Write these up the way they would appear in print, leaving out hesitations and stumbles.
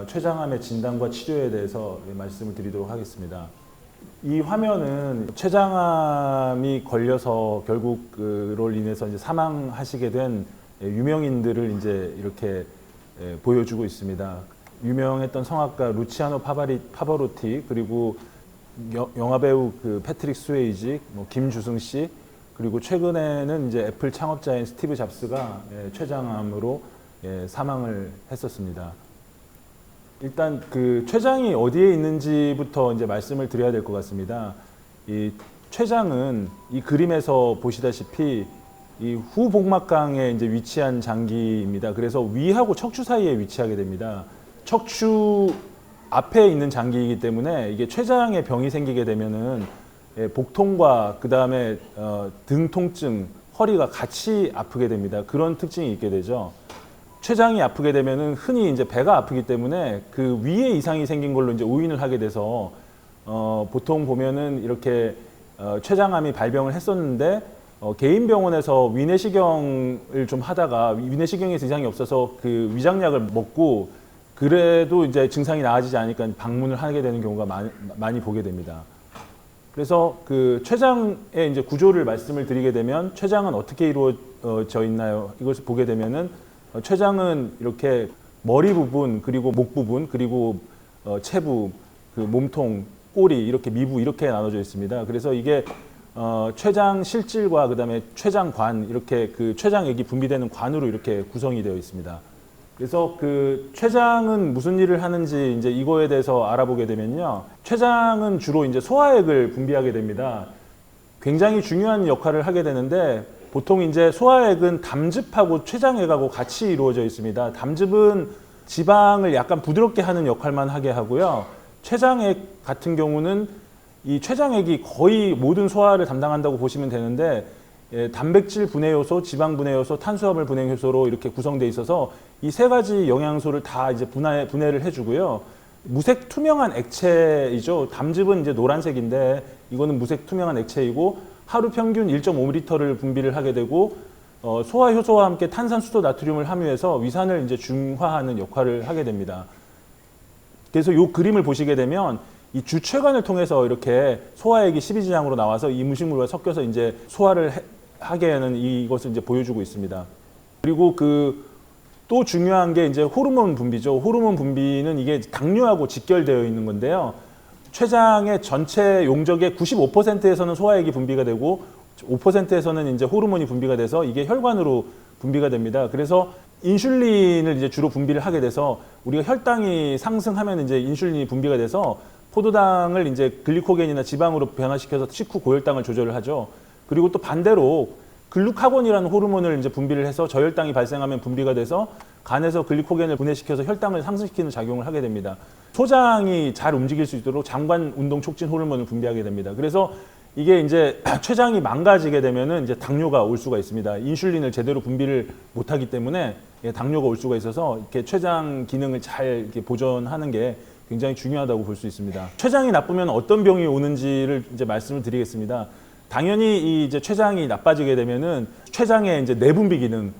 췌장암의 진단과 치료에 대해서 말씀을 드리도록 하겠습니다. 이 화면은 췌장암이 걸려서 결국 그로 인해서 이제 사망하시게 된 유명인들을 이제 이렇게 보여주고 있습니다. 유명했던 성악가 루치아노 파바로티, 그리고 영화배우 그 패트릭 스웨이지, 김주승 씨, 그리고 최근에는 이제 애플 창업자인 스티브 잡스가 췌장암으로 사망을 했었습니다. 일단 그 췌장이 어디에 있는지부터 이제 말씀을 드려야 될 것 같습니다. 이 췌장은 이 그림에서 보시다시피 이 후복막강에 이제 위치한 장기입니다. 그래서 위하고 척추 사이에 위치하게 됩니다. 척추 앞에 있는 장기이기 때문에 이게 췌장에 병이 생기게 되면은 복통과 그 다음에 등 통증, 허리가 같이 아프게 됩니다. 그런 특징이 있게 되죠. 췌장이 아프게 되면은 흔히 이제 배가 아프기 때문에 그 위에 이상이 생긴 걸로 이제 오인을 하게 돼서 보통 보면은 이렇게 췌장암이 발병을 했었는데 개인 병원에서 위내시경을 좀 하다가 위내시경에서 이상이 없어서 그 위장약을 먹고 그래도 이제 증상이 나아지지 않으니까 방문을 하게 되는 경우가 많이 보게 됩니다. 그래서 그 췌장의 이제 구조를 말씀을 드리게 되면 췌장은 어떻게 이루어져 있나요? 이것을 보게 되면은 췌장은 이렇게 머리 부분, 그리고 목 부분, 그리고 체부, 그 몸통, 꼬리, 이렇게 미부 이렇게 나눠져 있습니다. 그래서 이게 췌장 실질과 그다음에 췌장관, 이렇게 그 췌장액이 분비되는 관으로 이렇게 구성이 되어 있습니다. 그래서 그 췌장은 무슨 일을 하는지 이제 이거에 대해서 알아보게 되면요. 췌장은 주로 이제 소화액을 분비하게 됩니다. 굉장히 중요한 역할을 하게 되는데 보통 이제 소화액은 담즙하고 췌장액하고 같이 이루어져 있습니다. 담즙은 지방을 약간 부드럽게 하는 역할만 하게 하고요. 췌장액 같은 경우는 이 췌장액이 거의 모든 소화를 담당한다고 보시면 되는데 단백질 분해 요소, 지방 분해 요소, 탄수화물 분해 요소로 이렇게 구성되어 있어서 이 세 가지 영양소를 다 이제 분해를 해주고요. 무색 투명한 액체이죠. 담즙은 이제 노란색인데 이거는 무색 투명한 액체이고 하루 평균 1.5ml를 분비를 하게 되고 소화 효소와 함께 탄산수소 나트륨을 함유해서 위산을 이제 중화하는 역할을 하게 됩니다. 그래서 이 그림을 보시게 되면 이 주췌관을 통해서 이렇게 소화액이 십이지장으로 나와서 이 음식물과 섞여서 이제 소화를 하게 하는 이것을 이제 보여주고 있습니다. 그리고 그 또 중요한 게 이제 호르몬 분비죠. 호르몬 분비는 이게 당뇨하고 직결되어 있는 건데요. 췌장의 전체 용적의 95%에서는 소화액이 분비가 되고 5%에서는 이제 호르몬이 분비가 돼서 이게 혈관으로 분비가 됩니다. 그래서 인슐린을 이제 주로 분비를 하게 돼서 우리가 혈당이 상승하면 이제 인슐린이 분비가 돼서 포도당을 이제 글리코겐이나 지방으로 변화시켜서 식후 고혈당을 조절을 하죠. 그리고 또 반대로 글루카곤이라는 호르몬을 이제 분비를 해서 저혈당이 발생하면 분비가 돼서 간에서 글리코겐을 분해시켜서 혈당을 상승시키는 작용을 하게 됩니다. 소장이 잘 움직일 수 있도록 장관 운동 촉진 호르몬을 분비하게 됩니다. 그래서 이게 이제 췌장이 망가지게 되면은 이제 당뇨가 올 수가 있습니다. 인슐린을 제대로 분비를 못하기 때문에 당뇨가 올 수가 있어서 이렇게 췌장 기능을 잘 이렇게 보존하는 게 굉장히 중요하다고 볼 수 있습니다. 췌장이 나쁘면 어떤 병이 오는지를 이제 말씀을 드리겠습니다. 당연히 이 이제 췌장이 나빠지게 되면은 췌장의 이제 내분비 기능,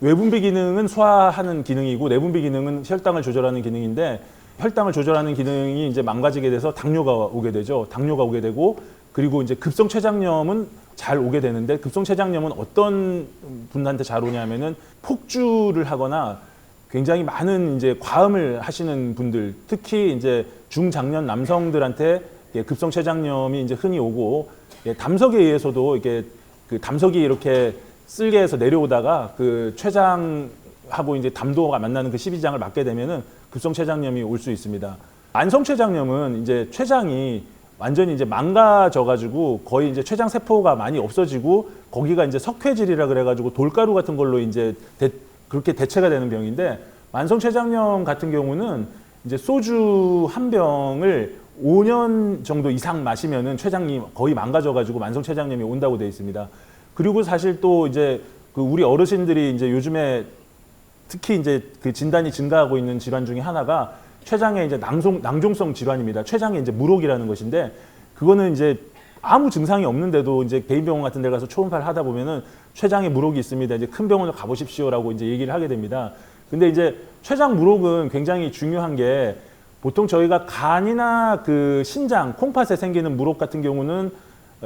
외분비 기능은 소화하는 기능이고 내분비 기능은 혈당을 조절하는 기능인데 혈당을 조절하는 기능이 이제 망가지게 돼서 당뇨가 오게 되죠. 당뇨가 오게 되고 그리고 이제 급성 췌장염은 잘 오게 되는데 급성 췌장염은 어떤 분한테 잘 오냐면은 폭주를 하거나 굉장히 많은 이제 과음을 하시는 분들, 특히 이제 중장년 남성들한테 급성 췌장염이 이제 흔히 오고 담석에 의해서도 이게 그 담석이 이렇게 쓸게 해서 내려오다가 그 췌장하고 이제 담도가 만나는 그 십이지장을 맞게 되면은 급성 췌장염이 올 수 있습니다. 만성 췌장염은 이제 췌장이 완전히 이제 망가져가지고 거의 이제 췌장 세포가 많이 없어지고 거기가 이제 석회질이라 그래가지고 돌가루 같은 걸로 이제 그렇게 대체가 되는 병인데 만성 췌장염 같은 경우는 이제 소주 한 병을 5년 정도 이상 마시면은 췌장이 거의 망가져가지고 만성 췌장염이 온다고 되어 있습니다. 그리고 사실 또 이제 그 우리 어르신들이 이제 요즘에 특히 이제 그 진단이 증가하고 있는 질환 중에 하나가 췌장의 이제 낭종성 질환입니다. 췌장의 이제 물혹이라는 것인데 그거는 이제 아무 증상이 없는데도 이제 개인병원 같은 데 가서 초음파를 하다 보면은 췌장에 물혹이 있습니다. 이제 큰 병원을 가보십시오라고 이제 얘기를 하게 됩니다. 근데 이제 췌장 물혹은 굉장히 중요한 게 보통 저희가 간이나 그 신장, 콩팥에 생기는 물혹 같은 경우는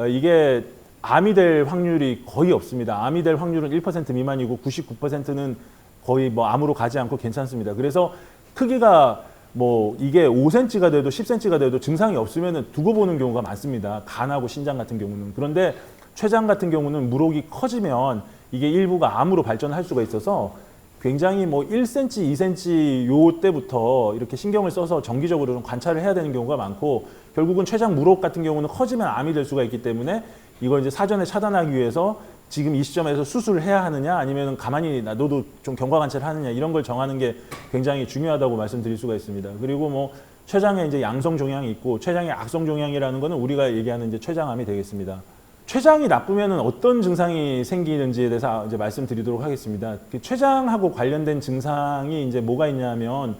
이게 암이 될 확률이 거의 없습니다. 암이 될 확률은 1% 미만이고 99%는 거의 뭐 암으로 가지 않고 괜찮습니다. 그래서 크기가 뭐 이게 5cm가 돼도 10cm가 돼도 증상이 없으면 두고 보는 경우가 많습니다. 간하고 신장 같은 경우는. 그런데 췌장 같은 경우는 물혹이 커지면 이게 일부가 암으로 발전할 수가 있어서 굉장히 뭐 1cm, 2cm 요 때부터 이렇게 신경을 써서 정기적으로 좀 관찰을 해야 되는 경우가 많고 결국은 췌장 물혹 같은 경우는 커지면 암이 될 수가 있기 때문에 이걸 이제 사전에 차단하기 위해서 지금 이 시점에서 수술을 해야 하느냐 아니면 가만히 놔둬도 좀 경과 관찰을 하느냐 이런 걸 정하는 게 굉장히 중요하다고 말씀드릴 수가 있습니다. 그리고 뭐 췌장에 이제 양성 종양이 있고 췌장의 악성 종양이라는 거는 우리가 얘기하는 이제 췌장암이 되겠습니다. 췌장이 나쁘면은 어떤 증상이 생기는지에 대해서 이제 말씀드리도록 하겠습니다. 그 췌장하고 관련된 증상이 이제 뭐가 있냐면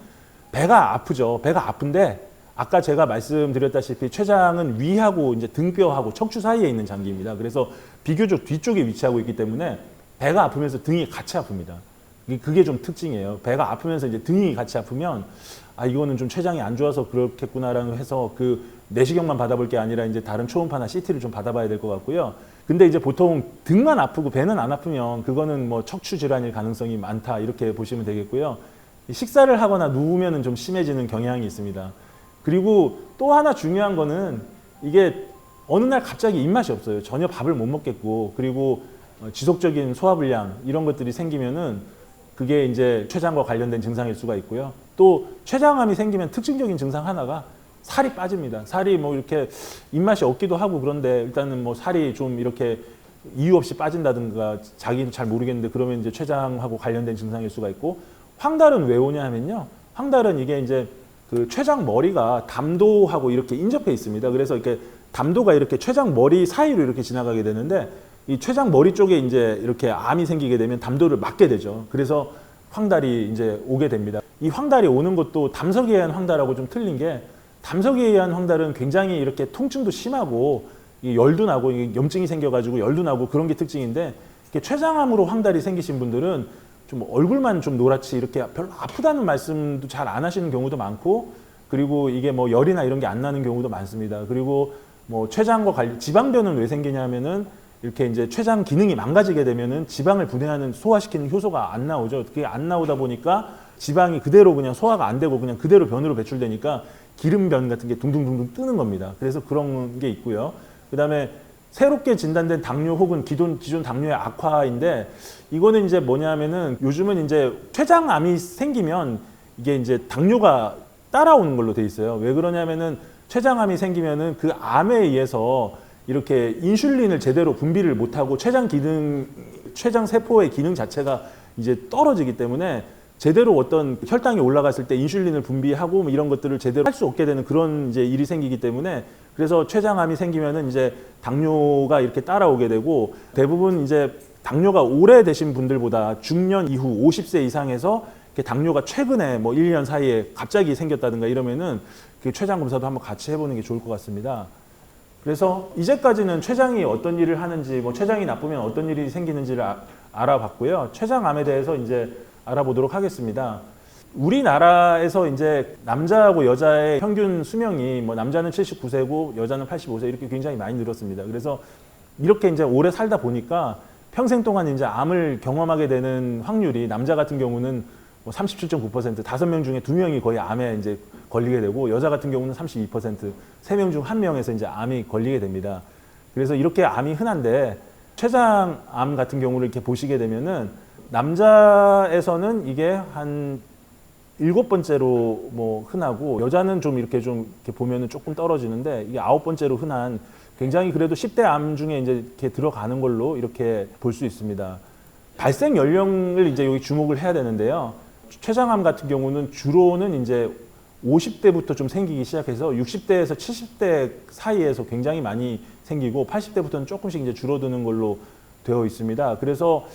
배가 아프죠. 배가 아픈데 아까 제가 말씀드렸다시피 췌장은 위하고 이제 등뼈하고 척추 사이에 있는 장기입니다. 그래서 비교적 뒤쪽에 위치하고 있기 때문에 배가 아프면서 등이 같이 아픕니다. 그게 좀 특징이에요. 배가 아프면서 이제 등이 같이 아프면 아 이거는 좀 췌장이 안 좋아서 그렇겠구나라고 해서 그 내시경만 받아볼 게 아니라 이제 다른 초음파나 CT를 좀 받아봐야 될 것 같고요. 근데 이제 보통 등만 아프고 배는 안 아프면 그거는 뭐 척추 질환일 가능성이 많다 이렇게 보시면 되겠고요. 식사를 하거나 누우면은 좀 심해지는 경향이 있습니다. 그리고 또 하나 중요한 거는 이게 어느 날 갑자기 입맛이 없어요. 전혀 밥을 못 먹겠고 그리고 지속적인 소화불량 이런 것들이 생기면은 그게 이제 췌장과 관련된 증상일 수가 있고요. 또 췌장암이 생기면 특징적인 증상 하나가 살이 빠집니다. 살이 뭐 이렇게 입맛이 없기도 하고 그런데 일단은 뭐 살이 좀 이렇게 이유 없이 빠진다든가 자기도 잘 모르겠는데 그러면 이제 췌장하고 관련된 증상일 수가 있고 황달은 왜 오냐 하면요. 황달은 이게 이제 그 췌장 머리가 담도하고 이렇게 인접해 있습니다. 그래서 이렇게 담도가 이렇게 췌장 머리 사이로 이렇게 지나가게 되는데 이 췌장 머리 쪽에 이제 이렇게 암이 생기게 되면 담도를 막게 되죠. 그래서 황달이 이제 오게 됩니다. 이 황달이 오는 것도 담석에 의한 황달하고 좀 틀린 게 담석에 의한 황달은 굉장히 이렇게 통증도 심하고 열도 나고 염증이 생겨가지고 열도 나고 그런 게 특징인데 췌장암으로 황달이 생기신 분들은 좀 얼굴만 좀 노랗지 이렇게 별로 아프다는 말씀도 잘 안 하시는 경우도 많고 그리고 이게 뭐 열이나 이런 게 안 나는 경우도 많습니다. 그리고 뭐 췌장과 관련 지방변은 왜 생기냐면은 이렇게 이제 췌장 기능이 망가지게 되면은 지방을 분해하는 소화시키는 효소가 안 나오죠. 그게 안 나오다 보니까 지방이 그대로 그냥 소화가 안 되고 그냥 그대로 변으로 배출되니까 기름변 같은 게 둥둥둥둥 뜨는 겁니다. 그래서 그런 게 있고요. 그다음에 새롭게 진단된 당뇨 혹은 기존 당뇨의 악화인데 이거는 이제 뭐냐면은 요즘은 이제 췌장암이 생기면 이게 이제 당뇨가 따라오는 걸로 돼 있어요. 왜 그러냐면은 췌장암이 생기면은 그 암에 의해서 이렇게 인슐린을 제대로 분비를 못하고 췌장 세포의 기능 자체가 이제 떨어지기 때문에 제대로 어떤 혈당이 올라갔을 때 인슐린을 분비하고 뭐 이런 것들을 제대로 할 수 없게 되는 그런 이제 일이 생기기 때문에 그래서 췌장암이 생기면은 이제 당뇨가 이렇게 따라오게 되고 대부분 이제 당뇨가 오래되신 분들보다 중년 이후 50세 이상에서 당뇨가 최근에 뭐 1년 사이에 갑자기 생겼다든가 이러면은 그 췌장 검사도 한번 같이 해보는 게 좋을 것 같습니다. 그래서 이제까지는 췌장이 어떤 일을 하는지, 뭐 췌장이 나쁘면 어떤 일이 생기는지를 알아봤고요. 췌장암에 대해서 이제 알아보도록 하겠습니다. 우리나라에서 이제 남자하고 여자의 평균 수명이 뭐 남자는 79세고 여자는 85세 이렇게 굉장히 많이 늘었습니다. 그래서 이렇게 이제 오래 살다 보니까 평생 동안 이제 암을 경험하게 되는 확률이 남자 같은 경우는 뭐 37.9%, 5명 중에 2명이 거의 암에 이제 걸리게 되고 여자 같은 경우는 32%, 3명 중 1명에서 이제 암이 걸리게 됩니다. 그래서 이렇게 암이 흔한데 췌장암 같은 경우를 이렇게 보시게 되면은 남자에서는 이게 한 7번째로 뭐 흔하고 여자는 좀 이렇게 보면은 조금 떨어지는데 이게 9번째로 흔한 굉장히 그래도 10대 암 중에 이제 이렇게 들어가는 걸로 이렇게 볼 수 있습니다. 발생 연령을 이제 여기 주목을 해야 되는데요. 췌장암 같은 경우는 주로는 이제 50대부터 좀 생기기 시작해서 60대에서 70대 사이에서 굉장히 많이 생기고 80대부터는 조금씩 이제 줄어드는 걸로 되어 있습니다. 그래서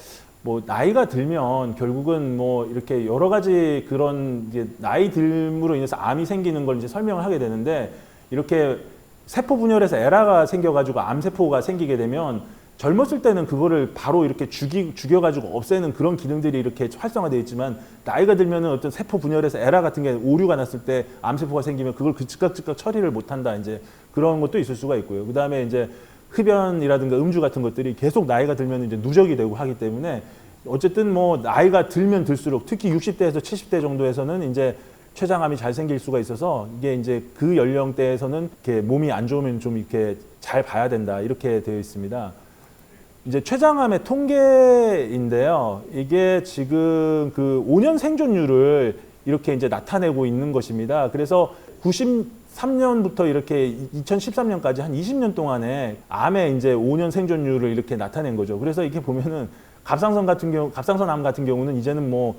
뭐 나이가 들면 결국은 뭐 이렇게 여러 가지 그런 이제 나이 들므로 인해서 암이 생기는 걸 이제 설명을 하게 되는데 이렇게 세포 분열에서 에라가 생겨가지고 암세포가 생기게 되면 젊었을 때는 그거를 바로 이렇게 죽여가지고 없애는 그런 기능들이 이렇게 활성화되어 있지만 나이가 들면은 어떤 세포 분열에서 에라 같은 게 오류가 났을 때 암세포가 생기면 그걸 즉각 처리를 못한다. 이제 그런 것도 있을 수가 있고요. 그 다음에 이제 흡연이라든가 음주 같은 것들이 계속 나이가 들면 이제 누적이 되고 하기 때문에 어쨌든 뭐 나이가 들면 들수록 특히 60대에서 70대 정도에서는 이제 췌장암이 잘 생길 수가 있어서 이게 이제 그 연령대에서는 이렇게 몸이 안 좋으면 좀 이렇게 잘 봐야 된다. 이렇게 되어 있습니다. 이제 췌장암의 통계인데요. 이게 지금 그 5년 생존율을 이렇게 이제 나타내고 있는 것입니다. 그래서 93년부터 이렇게 2013년까지 한 20년 동안에 암의 이제 5년 생존율을 이렇게 나타낸 거죠. 그래서 이렇게 보면은 갑상선암 같은 경우는 이제는 뭐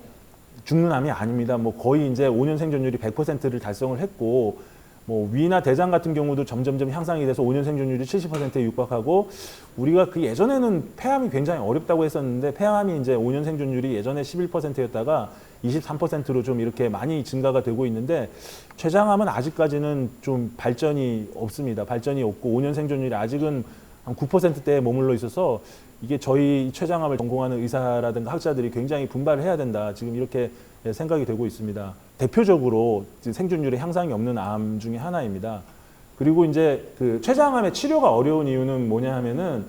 죽는 암이 아닙니다. 뭐 거의 이제 5년 생존율이 100%를 달성을 했고, 뭐 위나 대장 같은 경우도 점점점 향상이 돼서 5년 생존율이 70%에 육박하고, 우리가 그 예전에는 폐암이 굉장히 어렵다고 했었는데 폐암이 이제 5년 생존율이 예전에 11%였다가 23%로 좀 이렇게 많이 증가가 되고 있는데, 췌장암은 아직까지는 좀 발전이 없습니다. 발전이 없고 5년 생존율이 아직은 한 9%대에 머물러 있어서 이게 저희 췌장암을 전공하는 의사라든가 학자들이 굉장히 분발을 해야 된다. 지금 이렇게 생각이 되고 있습니다. 대표적으로 생존율의 향상이 없는 암 중에 하나입니다. 그리고 이제 그 췌장암의 치료가 어려운 이유는 뭐냐 하면은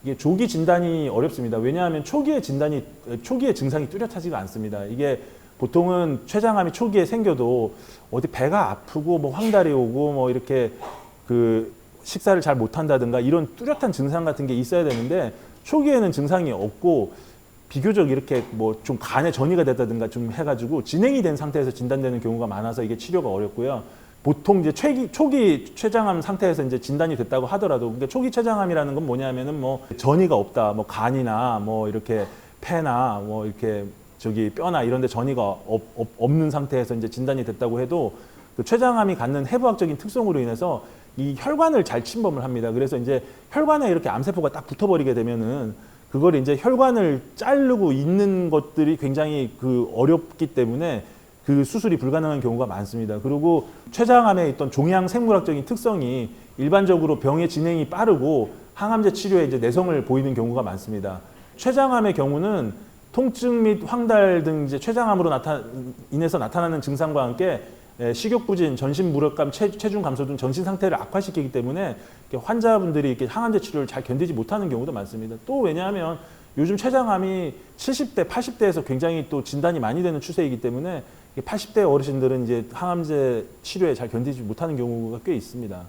이게 조기 진단이 어렵습니다. 왜냐하면 초기에 증상이 뚜렷하지가 않습니다. 이게 보통은 췌장암이 초기에 생겨도 어디 배가 아프고 뭐 황달이 오고 뭐 이렇게 그 식사를 잘 못한다든가 이런 뚜렷한 증상 같은 게 있어야 되는데 초기에는 증상이 없고 비교적 이렇게 뭐 좀 간에 전이가 됐다든가 좀 해가지고 진행이 된 상태에서 진단되는 경우가 많아서 이게 치료가 어렵고요. 보통 이제 초기 췌장암 상태에서 이제 진단이 됐다고 하더라도, 그러니까 초기 췌장암이라는 건 뭐냐면은 뭐 전이가 없다, 뭐 간이나 뭐 이렇게 폐나 뭐 이렇게 저기 뼈나 이런 데 전이가 없는 상태에서 이제 진단이 됐다고 해도 그 췌장암이 갖는 해부학적인 특성으로 인해서 이 혈관을 잘 침범을 합니다. 그래서 이제 혈관에 이렇게 암세포가 딱 붙어버리게 되면은 그걸 이제 혈관을 자르고 있는 것들이 굉장히 그 어렵기 때문에 그 수술이 불가능한 경우가 많습니다. 그리고 췌장암에 있던 종양 생물학적인 특성이 일반적으로 병의 진행이 빠르고 항암제 치료에 이제 내성을 보이는 경우가 많습니다. 췌장암의 경우는 통증 및 황달 등 이제 췌장암으로 인해서 나타나는 증상과 함께 식욕부진, 전신 무력감, 체중 감소 등 전신 상태를 악화시키기 때문에 환자분들이 이렇게 항암제 치료를 잘 견디지 못하는 경우도 많습니다. 또 왜냐하면 요즘 췌장암이 70대, 80대에서 굉장히 또 진단이 많이 되는 추세이기 때문에 80대 어르신들은 이제 항암제 치료에 잘 견디지 못하는 경우가 꽤 있습니다.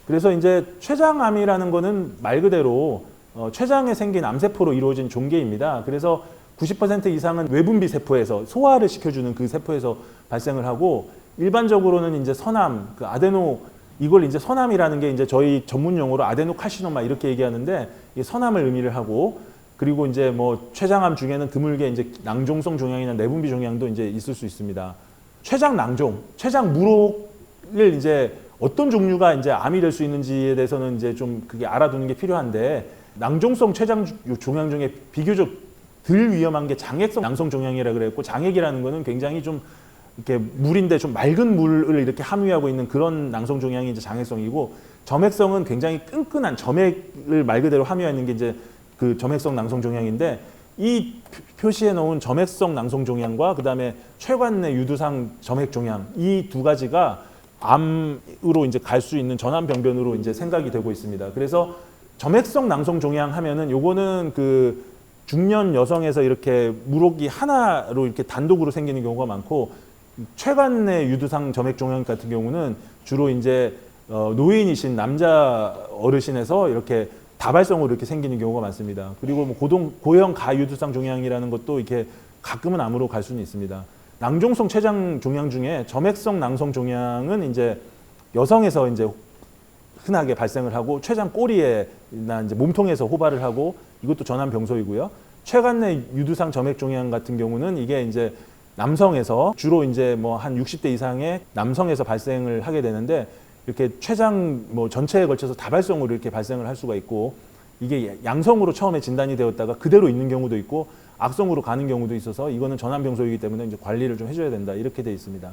그래서 이제 췌장암이라는 거는 말 그대로 췌장에 생긴 암세포로 이루어진 종괴입니다. 그래서 90% 이상은 외분비 세포에서 소화를 시켜주는 그 세포에서 발생을 하고, 일반적으로는 이제 선암, 그 아데노, 이걸 이제 선암이라는 게 이제 저희 전문 용어로 아데노카시노마 이렇게 얘기하는데 이게 선암을 의미를 하고, 그리고 이제 뭐 췌장암 중에는 드물게 이제 낭종성 종양이나 내분비 종양도 이제 있을 수 있습니다. 췌장 낭종, 췌장 무록을 이제 어떤 종류가 이제 암이 될 수 있는지에 대해서는 이제 좀 그게 알아두는 게 필요한데, 낭종성 췌장 종양 중에 비교적 덜 위험한 게 장액성 낭성 종양이라 그랬고, 장액이라는 거는 굉장히 좀 이렇게 물인데 좀 맑은 물을 이렇게 함유하고 있는 그런 낭성 종양이 이제 장액성이고, 점액성은 굉장히 끈끈한 점액을 말 그대로 함유하는 게 이제 그 점액성 낭성 종양인데, 이 표시해 놓은 점액성 낭성 종양과 그다음에 췌관 내 유두상 점액 종양, 이 두 가지가 암으로 이제 갈 수 있는 전암 병변으로 이제 생각이 되고 있습니다. 그래서 점액성 낭성 종양 하면은 요거는 그 중년 여성에서 이렇게 무록이 하나로 이렇게 단독으로 생기는 경우가 많고, 췌관 내 유두상 점액 종양 같은 경우는 주로 이제 노인이신 남자 어르신에서 이렇게 다발성으로 이렇게 생기는 경우가 많습니다. 그리고 뭐 고형 가유두상 종양이라는 것도 이렇게 가끔은 암으로 갈 수는 있습니다. 낭종성 췌장 종양 중에 점액성 낭성 종양은 이제 여성에서 이제 흔하게 발생을 하고, 췌장 꼬리에나 이제 몸통에서 호발을 하고, 이것도 전암 병소이고요. 췌관 내 유두상 점액 종양 같은 경우는 이게 이제 남성에서 주로 이제 뭐 한 60대 이상의 남성에서 발생을 하게 되는데, 이렇게 췌장 뭐 전체에 걸쳐서 다발성으로 이렇게 발생을 할 수가 있고, 이게 양성으로 처음에 진단이 되었다가 그대로 있는 경우도 있고 악성으로 가는 경우도 있어서 이거는 전암 병소이기 때문에 이제 관리를 좀 해줘야 된다, 이렇게 돼 있습니다.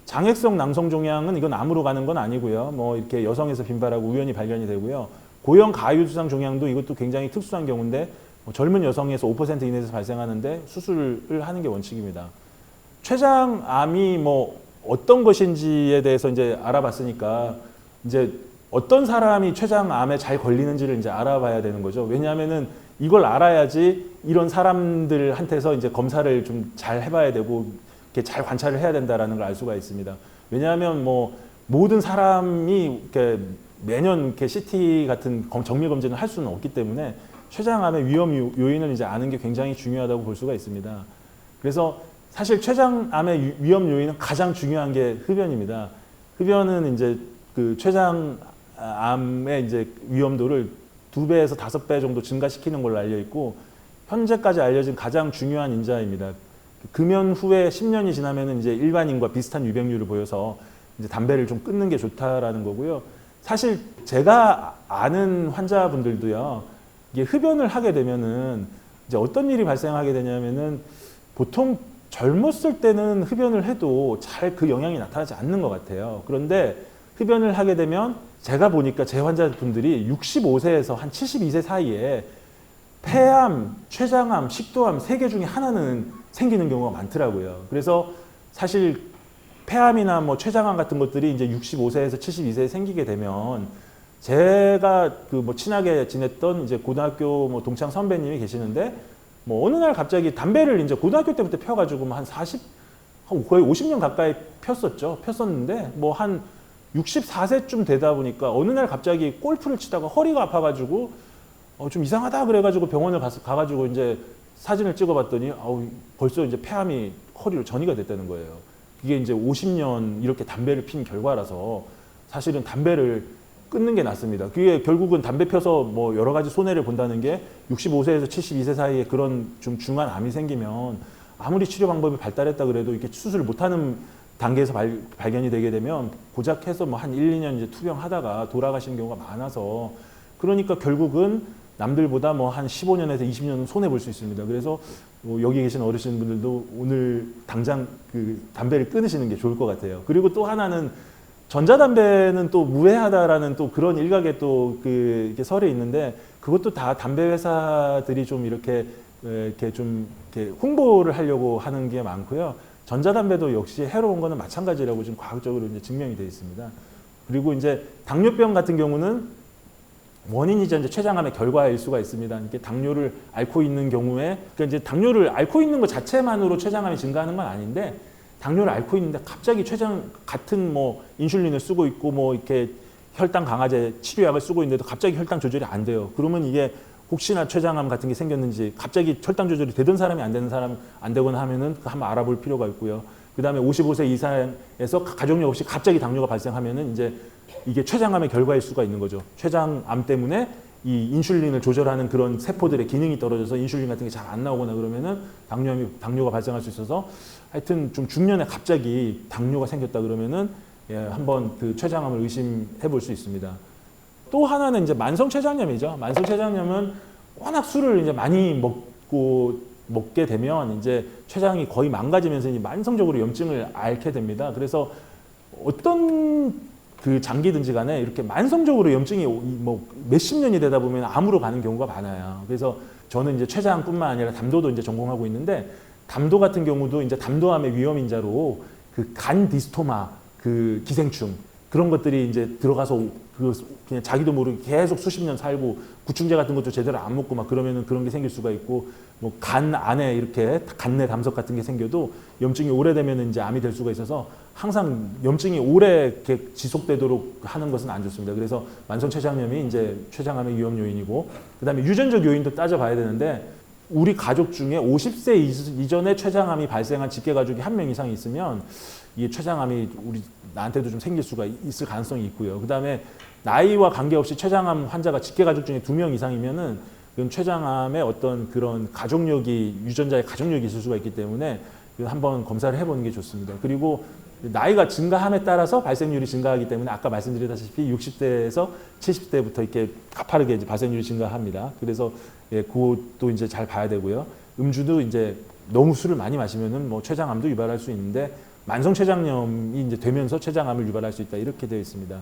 장액성 낭성 종양은 이건 암으로 가는 건 아니고요. 뭐 이렇게 여성에서 빈발하고 우연히 발견이 되고요. 고형 가유두상 종양도 이것도 굉장히 특수한 경우인데 젊은 여성에서 5% 이내에서 발생하는데 수술을 하는 게 원칙입니다. 췌장암이 어떤 것인지에 대해서 이제 알아봤으니까 이제 어떤 사람이 췌장암에 잘 걸리는지를 이제 알아봐야 되는 거죠. 왜냐하면은 이걸 알아야지 이런 사람들한테서 이제 검사를 좀 잘 해봐야 되고 이렇게 잘 관찰을 해야 된다라는 걸 알 수가 있습니다. 왜냐하면 모든 사람이 이렇게 매년 이렇게 CT 같은 정밀 검진을 할 수는 없기 때문에 췌장암의 위험 요인을 이제 아는 게 굉장히 중요하다고 볼 수가 있습니다. 그래서 사실 췌장암의 위험 요인은 가장 중요한 게 흡연입니다. 흡연은 이제 그 췌장암의 이제 위험도를 2배에서 5배 정도 증가시키는 걸로 알려 있고 현재까지 알려진 가장 중요한 인자입니다. 금연 후에 10년이 지나면은 이제 일반인과 비슷한 유병률을 보여서 이제 담배를 좀 끊는 게 좋다라는 거고요. 사실 제가 아는 환자분들도요, 이게 흡연을 하게 되면은 이제 어떤 일이 발생하게 되냐면은 보통 젊었을 때는 흡연을 해도 잘 그 영향이 나타나지 않는 것 같아요. 그런데 흡연을 하게 되면 제가 보니까 제 환자분들이 65세에서 한 72세 사이에 폐암, 췌장암, 식도암 3개 중에 하나는 생기는 경우가 많더라고요. 그래서 사실 폐암이나 췌장암 같은 것들이 이제 65세에서 72세에 생기게 되면 제가 친하게 지냈던 이제 고등학교 동창 선배님이 계시는데 어느 날 갑자기 담배를 이제 고등학교 때부터 펴가지고 거의 50년 가까이 폈었는데 한 64세쯤 되다 보니까 어느 날 갑자기 골프를 치다가 허리가 아파가지고 좀 이상하다 그래가지고 병원을 가가지고 이제 사진을 찍어봤더니 벌써 이제 폐암이 허리로 전이가 됐다는 거예요. 이게 이제 50년 이렇게 담배를 핀 결과라서 사실은 담배를 끊는 게 낫습니다. 그게 결국은 담배 펴서 여러 가지 손해를 본다는 게 65세에서 72세 사이에 그런 좀 중한 암이 생기면 아무리 치료 방법이 발달했다 그래도 이렇게 수술을 못하는 단계에서 발견이 되게 되면 고작 해서 한 1, 2년 이제 투병하다가 돌아가시는 경우가 많아서 그러니까 결국은 남들보다 한 15년에서 20년은 손해 볼 수 있습니다. 그래서 여기 계신 어르신분들도 오늘 당장 그 담배를 끊으시는 게 좋을 것 같아요. 그리고 또 하나는 전자담배는 또 무해하다라는 또 그런 일각의 또 이렇게 설이 있는데 그것도 다 담배 회사들이 좀 이렇게 좀 이렇게 홍보를 하려고 하는 게 많고요. 전자담배도 역시 해로운 거는 마찬가지라고 지금 과학적으로 이제 증명이 되어 있습니다. 그리고 이제 당뇨병 같은 경우는 원인이자 이제 췌장암의 결과일 수가 있습니다. 이렇게 당뇨를 앓고 있는 경우에, 그러니까 이제 당뇨를 앓고 있는 것 자체만으로 췌장암이 증가하는 건 아닌데, 당뇨를 앓고 있는데 갑자기 같은 인슐린을 쓰고 있고 이렇게 혈당 강화제 치료약을 쓰고 있는데도 갑자기 혈당 조절이 안 돼요. 그러면 이게 혹시나 췌장암 같은 게 생겼는지 갑자기 혈당 조절이 되던 사람이 안 되는 사람 안 되거나 하면은 한번 알아볼 필요가 있고요. 그 다음에 55세 이상에서 가족력 없이 갑자기 당뇨가 발생하면은 이제 이게 췌장암의 결과일 수가 있는 거죠. 췌장암 때문에 이 인슐린을 조절하는 그런 세포들의 기능이 떨어져서 인슐린 같은 게 잘 안 나오거나 그러면은 당뇨가 발생할 수 있어서 하여튼 좀 중년에 갑자기 당뇨가 생겼다 그러면은 한번 그 췌장암을 의심해 볼 수 있습니다. 또 하나는 이제 만성 췌장염이죠. 만성 췌장염은 워낙 술을 이제 많이 먹게 되면 이제 췌장이 거의 망가지면서 이제 만성적으로 염증을 앓게 됩니다. 그래서 어떤 그 장기든지 간에 이렇게 만성적으로 염증이 몇십 년이 되다 보면 암으로 가는 경우가 많아요. 그래서 저는 이제 췌장뿐만 아니라 담도도 이제 전공하고 있는데 담도 같은 경우도 이제 담도암의 위험 인자로 그 간 디스토마, 그 기생충 그런 것들이 이제 들어가서 그냥 자기도 모르게 계속 수십 년 살고 구충제 같은 것도 제대로 안 먹고 그러면은 그런 게 생길 수가 있고 간 안에 이렇게 간내 담석 같은 게 생겨도 염증이 오래되면 이제 암이 될 수가 있어서 항상 염증이 오래 이렇게 지속되도록 하는 것은 안 좋습니다. 그래서 만성 췌장염이 이제 췌장암의 위험 요인이고 그다음에 유전적 요인도 따져봐야 되는데 우리 가족 중에 50세 이전에 췌장암이 발생한 직계 가족이 1명 이상 있으면 이 췌장암이 나한테도 좀 생길 수가 있을 가능성이 있고요. 그다음에 나이와 관계없이 췌장암 환자가 직계 가족 중에 2명 이상이면은 그건 췌장암의 어떤 그런 유전자의 가족력이 있을 수가 있기 때문에 한번 검사를 해보는 게 좋습니다. 그리고 나이가 증가함에 따라서 발생률이 증가하기 때문에 아까 말씀드렸다시피 60대에서 70대부터 이렇게 가파르게 이제 발생률이 증가합니다. 그래서 그것도 이제 잘 봐야 되고요. 음주도 이제 너무 술을 많이 마시면은 췌장암도 유발할 수 있는데 만성 췌장염이 이제 되면서 췌장암을 유발할 수 있다 이렇게 되어 있습니다.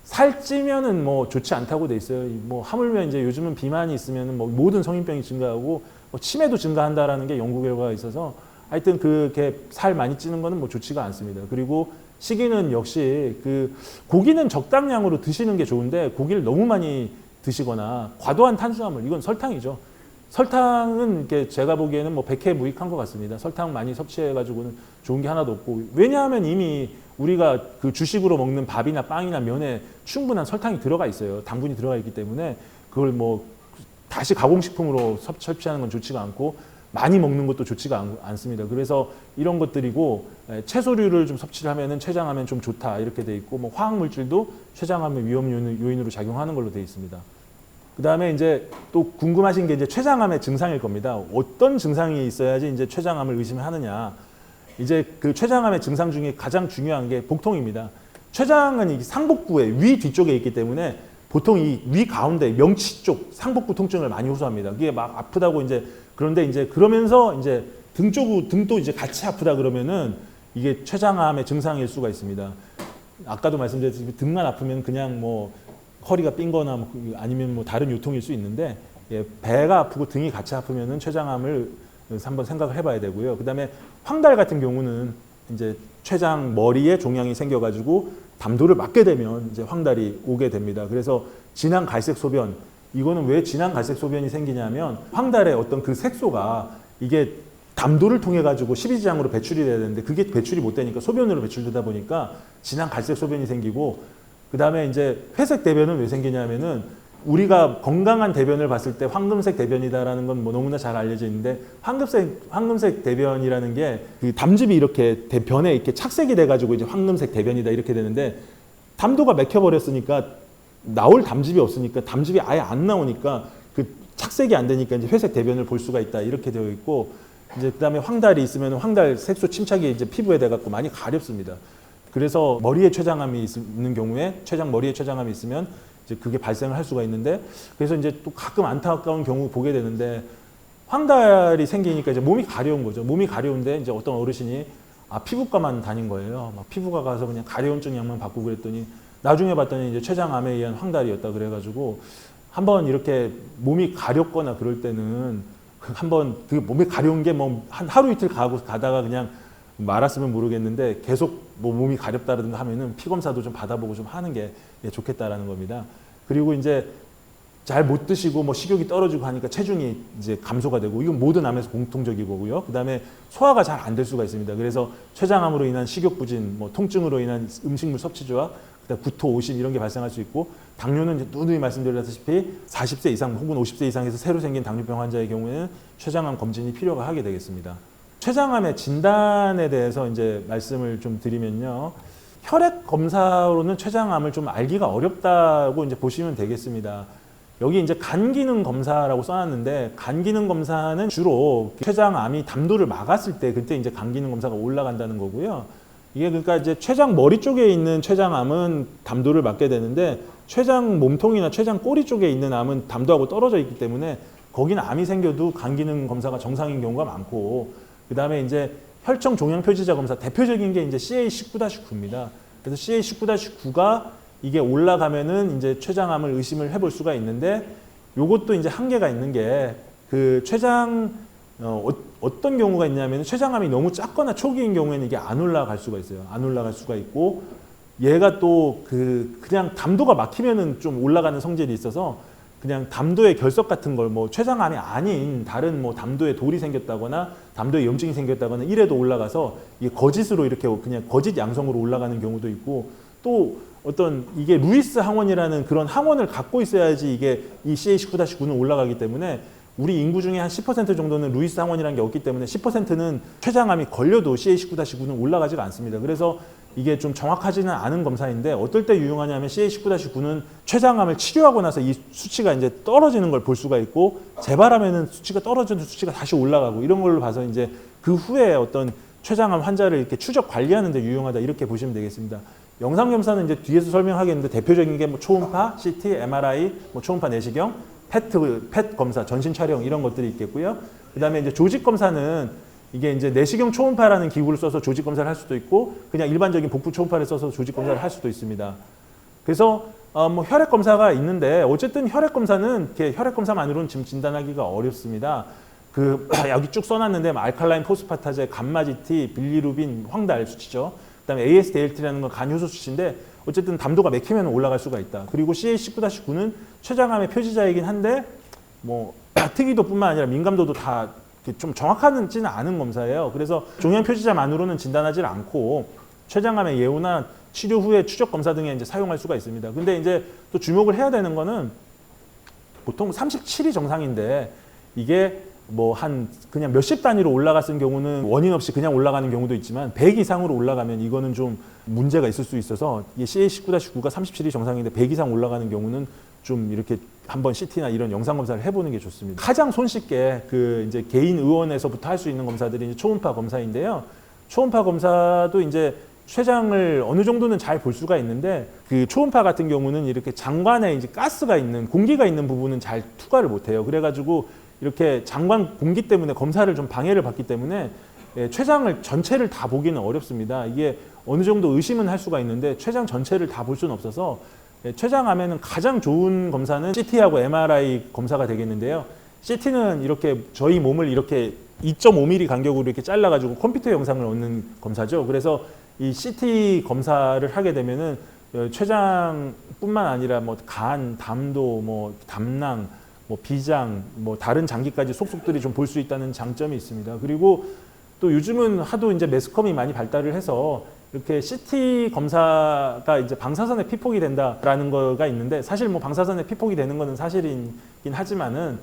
살찌면은 뭐 좋지 않다고 돼 있어요. 뭐 하물며 이제 요즘은 비만이 있으면은 뭐 모든 성인병이 증가하고 뭐 치매도 증가한다라는 게 연구 결과가 있어서 하여튼 그렇게 살 많이 찌는 거는 뭐 좋지가 않습니다. 그리고 시기는 역시 그 고기는 적당량으로 드시는 게 좋은데 고기를 너무 많이 드시거나 과도한 탄수화물 이건 설탕이죠. 설탕은 이렇게 제가 보기에는 뭐 백해무익한 것 같습니다. 설탕 많이 섭취해가지고는 좋은 게 하나도 없고 왜냐하면 이미 우리가 그 주식으로 먹는 밥이나 빵이나 면에 충분한 설탕이 들어가 있어요. 당분이 들어가 있기 때문에 그걸 뭐 다시 가공식품으로 섭취하는 건 좋지가 않고 많이 먹는 것도 좋지가 않습니다. 그래서 이런 것들이고 채소류를 좀 섭취를 하면은 췌장암에 좀 좋다 이렇게 돼 있고 뭐 화학 물질도 췌장암의 위험 요인으로 작용하는 걸로 돼 있습니다. 그 다음에 이제 또 궁금하신 게 이제 췌장암의 증상일 겁니다. 어떤 증상이 있어야지 이제 췌장암을 의심하느냐. 이제 그 췌장암의 증상 중에 가장 중요한 게 복통입니다. 췌장은 이 상복부의 위 뒤쪽에 있기 때문에 보통 이 위 가운데 명치 쪽 상복부 통증을 많이 호소합니다. 그게 막 아프다고 이제 그런데 이제 그러면서 이제 등도 이제 같이 아프다 그러면은 이게 췌장암의 증상일 수가 있습니다. 아까도 말씀드렸듯이 등만 아프면 그냥 뭐 허리가 삔거나 뭐 아니면 뭐 다른 요통일 수 있는데 예, 배가 아프고 등이 같이 아프면은 췌장암을 한번 생각을 해봐야 되고요. 그다음에 황달 같은 경우는 이제 췌장 머리에 종양이 생겨가지고 담도를 맞게 되면 이제 황달이 오게 됩니다. 그래서 진한 갈색 소변 이거는 왜 진한 갈색 소변이 생기냐면 황달의 어떤 그 색소가 이게 담도를 통해 가지고 십이지장으로 배출이 돼야 되는데 그게 배출이 못 되니까 소변으로 배출되다 보니까 진한 갈색 소변이 생기고 그 다음에 이제 회색 대변은 왜 생기냐면은 우리가 건강한 대변을 봤을 때 황금색 대변이다라는 건 뭐 너무나 잘 알려져 있는데 황금색 대변이라는 게 그 담즙이 이렇게 변에 이렇게 착색이 돼가지고 이제 황금색 대변이다 이렇게 되는데 담도가 막혀버렸으니까 나올 담즙이 없으니까 담즙이 아예 안 나오니까 그 착색이 안 되니까 이제 회색 대변을 볼 수가 있다 이렇게 되어 있고 이제 그다음에 황달이 있으면 황달 색소 침착이 이제 피부에 돼갖고 많이 가렵습니다. 그래서 머리에 췌장암이 있는 경우에 머리에 췌장암이 있으면 이제 그게 발생을 할 수가 있는데 그래서 이제 또 가끔 안타까운 경우 보게 되는데 황달이 생기니까 이제 몸이 가려운 거죠. 몸이 가려운데 이제 어떤 어르신이 피부과만 다닌 거예요. 막 피부과 가서 그냥 가려움증 약만 받고 그랬더니 나중에 봤더니 이제 췌장암에 의한 황달이었다 그래가지고 한번 이렇게 몸이 가렵거나 그럴 때는 한번 그 몸이 가려운 게 뭐 한 하루 이틀 가다가 그냥 말았으면 모르겠는데 계속 뭐 몸이 가렵다든가 하면은 피 검사도 좀 받아보고 좀 하는 게 좋겠다라는 겁니다. 그리고 이제 잘 못 드시고 뭐 식욕이 떨어지고 하니까 체중이 이제 감소가 되고 이건 모든 암에서 공통적인 거고요. 그다음에 소화가 잘 안 될 수가 있습니다. 그래서 췌장암으로 인한 식욕 부진, 뭐 통증으로 인한 음식물 섭취 저하, 그다음 구토, 오심 이런 게 발생할 수 있고 당뇨는 이제 누누이 말씀드렸다시피 40세 이상 혹은 50세 이상에서 새로 생긴 당뇨병 환자의 경우에는 췌장암 검진이 필요가 하게 되겠습니다. 췌장암의 진단에 대해서 이제 말씀을 좀 드리면요. 혈액 검사로는 췌장암을 좀 알기가 어렵다고 이제 보시면 되겠습니다. 여기 이제 간 기능 검사라고 써놨는데 간 기능 검사는 주로 췌장암이 담도를 막았을 때 그때 이제 간 기능 검사가 올라간다는 거고요. 이게 그러니까 이제 췌장 머리 쪽에 있는 췌장암은 담도를 막게 되는데 췌장 몸통이나 췌장 꼬리 쪽에 있는 암은 담도하고 떨어져 있기 때문에 거기는 암이 생겨도 간 기능 검사가 정상인 경우가 많고 그 다음에 이제 혈청 종양 표지자 검사 대표적인 게 이제 CA19-9입니다. 그래서 CA19-9가 이게 올라가면은 이제 췌장암을 의심을 해볼 수가 있는데 요것도 이제 한계가 있는 게 그 췌장 어떤 경우가 있냐면 췌장암이 너무 작거나 초기인 경우에는 이게 안 올라갈 수가 있어요. 안 올라갈 수가 있고 얘가 또 그냥 담도가 막히면은 좀 올라가는 성질이 있어서 그냥 담도의 결석 같은 걸 뭐 췌장암이 아닌 다른 뭐 담도에 돌이 생겼다거나 담도에 염증이 생겼다거나 이래도 올라가서 이게 거짓으로 이렇게 그냥 거짓 양성으로 올라가는 경우도 있고 또 어떤 이게 루이스 항원이라는 그런 항원을 갖고 있어야지 이게 이 CA19-9는 올라가기 때문에 우리 인구 중에 한 10% 정도는 루이스 항원이라는 게 없기 때문에 10%는 췌장암이 걸려도 CA19-9는 올라가지가 않습니다. 그래서 이게 좀 정확하지는 않은 검사인데 어떨 때 유용하냐면 CA19-9는 췌장암을 치료하고 나서 이 수치가 이제 떨어지는 걸 볼 수가 있고 재발하면은 수치가 떨어지는 수치가 다시 올라가고 이런 걸로 봐서 이제 그 후에 어떤 췌장암 환자를 이렇게 추적 관리하는 데 유용하다 이렇게 보시면 되겠습니다. 영상 검사는 이제 뒤에서 설명하겠는데 대표적인 게 뭐 초음파, CT, MRI, 뭐 초음파 내시경, 펫 검사, 전신 촬영 이런 것들이 있겠고요. 그다음에 이제 조직 검사는 이게 이제 내시경 초음파라는 기구를 써서 조직 검사를 할 수도 있고 그냥 일반적인 복부 초음파를 써서 조직 검사를 할 수도 있습니다. 그래서 뭐 혈액 검사가 있는데 어쨌든 혈액 검사는 이렇게 혈액 검사만으로는 지금 진단하기가 어렵습니다. 그 여기 쭉 써놨는데 알칼라인 포스파타제, 감마지티, 빌리루빈, 황달 수치죠. 그다음에 ASDLT라는 건 간 효소 수치인데 어쨌든 담도가 맥히면 올라갈 수가 있다. 그리고 CA19-9는 췌장암의 표시자이긴 한데 뭐 특이도뿐만 아니라 민감도도 다 좀 정확하지는 않은 검사예요. 그래서 종양 표시자만으로는 진단하지 않고 췌장암의 예후나 치료 후에 추적 검사 등에 이제 사용할 수가 있습니다. 근데 이제 또 주목을 해야 되는 거는 보통 37이 정상인데 이게 뭐 그냥 몇십 단위로 올라갔을 경우는 원인 없이 그냥 올라가는 경우도 있지만 100 이상으로 올라가면 이거는 좀 문제가 있을 수 있어서 이게 CA19-9가 37이 정상인데 100 이상 올라가는 경우는 좀 이렇게 한번 CT나 이런 영상 검사를 해보는 게 좋습니다. 가장 손쉽게 그 이제 개인 의원에서부터 할 수 있는 검사들이 이제 초음파 검사인데요. 초음파 검사도 이제 췌장을 어느 정도는 잘 볼 수가 있는데 그 초음파 같은 경우는 이렇게 장관에 이제 가스가 있는 공기가 있는 부분은 잘 투과를 못해요. 그래가지고 이렇게 장관 공기 때문에 검사를 좀 방해를 받기 때문에 췌장을 전체를 다 보기는 어렵습니다. 이게 어느 정도 의심은 할 수가 있는데 췌장 전체를 다 볼 수는 없어서 췌장암에는 가장 좋은 검사는 CT하고 MRI 검사가 되겠는데요. CT는 이렇게 저희 몸을 이렇게 2.5mm 간격으로 이렇게 잘라가지고 컴퓨터 영상을 얻는 검사죠. 그래서 이 CT 검사를 하게 되면은 췌장뿐만 아니라 뭐 간, 담도, 뭐 담낭, 뭐 비장, 뭐 다른 장기까지 속속들이 좀 볼 수 있다는 장점이 있습니다. 그리고 또 요즘은 하도 이제 매스컴이 많이 발달을 해서 이렇게 CT 검사가 이제 방사선에 피폭이 된다라는 거가 있는데 사실 뭐 방사선에 피폭이 되는 거는 사실이긴 하지만은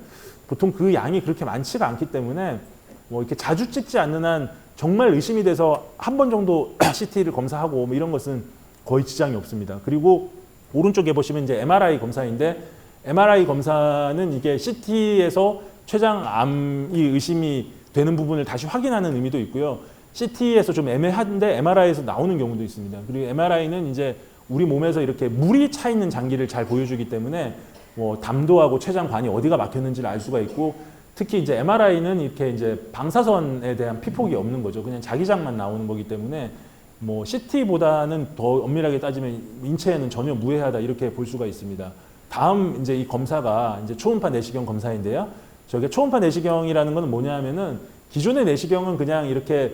보통 그 양이 그렇게 많지가 않기 때문에 뭐 이렇게 자주 찍지 않는 한 정말 의심이 돼서 한 번 정도 CT를 검사하고 뭐 이런 것은 거의 지장이 없습니다. 그리고 오른쪽에 보시면 이제 MRI 검사인데 MRI 검사는 이게 CT에서 췌장암이 의심이 되는 부분을 다시 확인하는 의미도 있고요. CT에서 좀 애매한데 MRI에서 나오는 경우도 있습니다. 그리고 MRI는 이제 우리 몸에서 이렇게 물이 차 있는 장기를 잘 보여주기 때문에 뭐 담도하고 췌장관이 어디가 막혔는지를 알 수가 있고 특히 이제 MRI는 이렇게 이제 방사선에 대한 피폭이 없는 거죠. 그냥 자기장만 나오는 거기 때문에 뭐 CT보다는 더 엄밀하게 따지면 인체에는 전혀 무해하다 이렇게 볼 수가 있습니다. 다음 이제 이 검사가 이제 초음파 내시경 검사인데요. 저게 초음파 내시경이라는 건 뭐냐면은 기존의 내시경은 그냥 이렇게